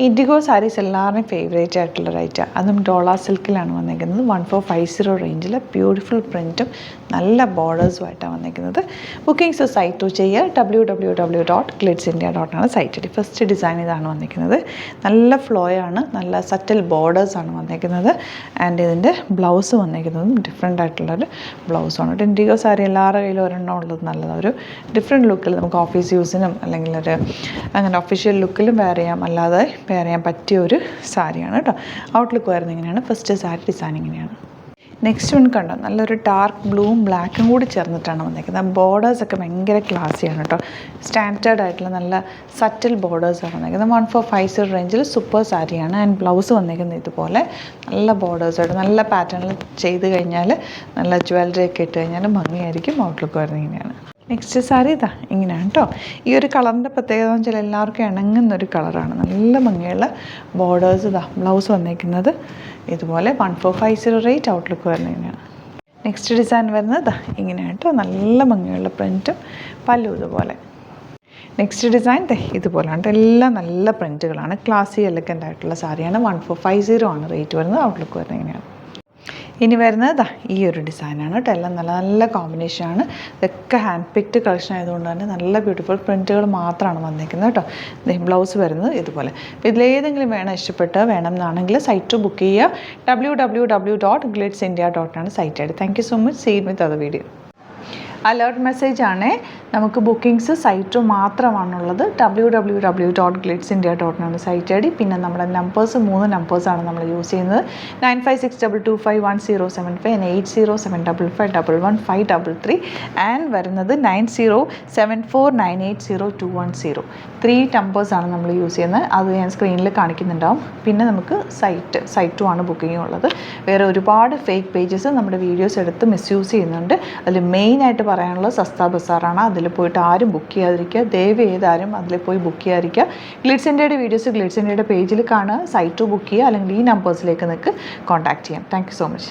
IndiGo saris എല്ലാവരുടെയും favourite ആയിട്ടുള്ള റൈറ്റാണ്. അതും ഡോള സിൽക്കിലാണ് വന്നിരിക്കുന്നത്. 1450 റേഞ്ചിൽ ബ്യൂട്ടിഫുൾ പ്രിൻറ്റും നല്ല ബോർഡേഴ്സുമായിട്ടാണ് വന്നിരിക്കുന്നത്. ബുക്കിംഗ്സ് സൈറ്റ് ടു ചെയ്യുക www.glitzindia.com ആണ് സൈറ്റ്. ഫസ്റ്റ് ഡിസൈൻ ഇതാണ് വന്നിരിക്കുന്നത്. നല്ല ഫ്ലോയാണ്, നല്ല സറ്റൽ ബോർഡേഴ്സാണ് വന്നിരിക്കുന്നത്. ആൻഡ് ഇതിൻ്റെ ബ്ലൗസ് വന്നിരിക്കുന്നതും ഡിഫറെൻ്റ് ആയിട്ടുള്ളൊരു ബ്ലൗസാണ്. ഇൻഡിഗോ സാരി എല്ലാവരുടെ കയ്യിലും ഒരെണ്ണം ഉള്ളത് നല്ലതാണ്. ഒരു ഡിഫറെൻറ്റ് ലുക്കിൽ നമുക്ക് ഓഫീസ് യൂസിനും അല്ലെങ്കിൽ ഒരു അങ്ങനെ ഒഫീഷ്യൽ ലുക്കിലും വെയർ ചെയ്യാം, അല്ലാതെ വെയർ ചെയ്യാൻ പറ്റിയ ഒരു സാരിയാണ് കേട്ടോ. ഔട്ട്ലുക്ക് വരുന്നത് ഇങ്ങനെയാണ്. ഫസ്റ്റ് സാരി ഡിസൈൻ ഇങ്ങനെയാണ്. നെക്സ്റ്റ് വൺ കണ്ടോ, നല്ലൊരു ഡാർക്ക് ബ്ലൂവും ബ്ലാക്കും കൂടി ചേർന്നിട്ടാണ് വന്നിരിക്കുന്നത്. ബോർഡേഴ്സൊക്കെ ഭയങ്കര ക്ലാസ്സിയാണ് കേട്ടോ. സ്റ്റാൻഡേർഡ് ആയിട്ടുള്ള നല്ല സറ്റിൽ ബോർഡേഴ്സാണ് വന്നിരിക്കുന്നത്. 1450 റേഞ്ചിൽ സൂപ്പർ സാരിയാണ്. ആൻഡ് ബ്ലൗസ് വന്നിരിക്കുന്നത് ഇതുപോലെ നല്ല ബോർഡേഴ്സായിട്ട് നല്ല പാറ്റേണിൽ ചെയ്ത് കഴിഞ്ഞാൽ നല്ല ജ്വല്ലറി ഒക്കെ ഇട്ട് കഴിഞ്ഞാൽ ഭംഗിയായിരിക്കും. ഔട്ട്ലുക്ക് വരുന്നത് ഇങ്ങനെയാണ്. നെക്സ്റ്റ് സാരി ഇതാ ഇങ്ങനെയാണ് കേട്ടോ. ഈ ഒരു കളറിൻ്റെ പ്രത്യേകത എന്ന് വെച്ചാൽ എല്ലാവർക്കും ഇണങ്ങുന്നൊരു കളറാണ്. നല്ല ഭംഗിയുള്ള ബോർഡേഴ്സ്. ഇതാ ബ്ലൗസ് വന്നിരിക്കുന്നത് ഇതുപോലെ 1450 റേറ്റ്. ഔട്ട്ലുക്ക് വരുന്നത് ഇങ്ങനെയാണ്. നെക്സ്റ്റ് ഡിസൈൻ വരുന്നത് ഇതാ ഇങ്ങനെയാണ് കേട്ടോ. നല്ല ഭംഗിയുള്ള പ്രിൻറ്റും പല്ലു ഇതുപോലെ. നെക്സ്റ്റ് ഡിസൈൻ ഇതുപോലെയാണ് കേട്ടോ. എല്ലാം നല്ല പ്രിൻറ്റുകളാണ്. ക്ലാസി എലഗൻ്റ് ആയിട്ടുള്ള സാരിയാണ്. 1450 ആണ് റേറ്റ് വരുന്നത്. ഔട്ട്ലുക്ക് വരുന്നത് ഇങ്ങനെയാണ്. ഇനി വരുന്നത് ഈ ഒരു ഡിസൈനാണ് കേട്ടോ. എല്ലാം നല്ല നല്ല കോമ്പിനേഷനാണ്. ഇതൊക്കെ ഹാൻഡ് പിക്ഡ് കളക്ഷൻ ആയതുകൊണ്ട് തന്നെ നല്ല ബ്യൂട്ടിഫുൾ പ്രിൻറ്റുകൾ മാത്രമാണ് വന്നിരിക്കുന്നത് കേട്ടോ. ബ്ലൗസ് വരുന്നത് ഇതുപോലെ. അപ്പോൾ ഇതിലേതെങ്കിലും വേണം എന്നാണെങ്കിൽ സൈറ്റ് ബുക്ക് ചെയ്യുക. www.glitzindia.com ആണ് സൈറ്റ് ആയിട്ട്. Thank you so much. See with other video. Alert message ആണ്. നമുക്ക് ബുക്കിംഗ്സ് സൈറ്റ് മാത്രമാണുള്ളത്. www.glitzindia.com ആണ് സൈറ്റ് ഐ ഡി. പിന്നെ നമ്മുടെ നമ്പേഴ്സ് 3 നമ്പേഴ്സാണ് നമ്മൾ യൂസ് ചെയ്യുന്നത്. 9562251075 and 8075551533 ആൻഡ് വരുന്നത് 9074980210. 3 നമ്പേഴ്സാണ് നമ്മൾ യൂസ് ചെയ്യുന്നത്. അത് ഞാൻ സ്ക്രീനിൽ കാണിക്കുന്നുണ്ടാവും. പിന്നെ നമുക്ക് സൈറ്റും ആണ് ബുക്കിംഗ് ഉള്ളത്. വേറെ ഒരുപാട് ഫേക്ക് പേജസ് നമ്മുടെ വീഡിയോസ് എടുത്ത് മിസ്യൂസ് ചെയ്യുന്നുണ്ട്. അതിൽ മെയിനായിട്ട് പറയാനുള്ളത് സസ്ത ബസാറാണ്. അതിൽ പോയിട്ട് ആരും ബുക്ക് ചെയ്യാതിരിക്കുക. ദയവ് ചെയ്താരും അതിൽ പോയി ബുക്ക് ചെയ്യാതിരിക്കുക. ഗ്ലിറ്റ്സ് ഇന്ത്യയുടെ വീഡിയോസ് ഗ്ലിറ്റ്സ് ഇന്ത്യയുടെ പേജിൽ കാണുക. സൈറ്റ് ബുക്ക് ചെയ്യുക, അല്ലെങ്കിൽ ഈ നമ്പേഴ്സിലേക്ക് നിങ്ങൾക്ക് കോൺടാക്ട് ചെയ്യാം. Thank you so much.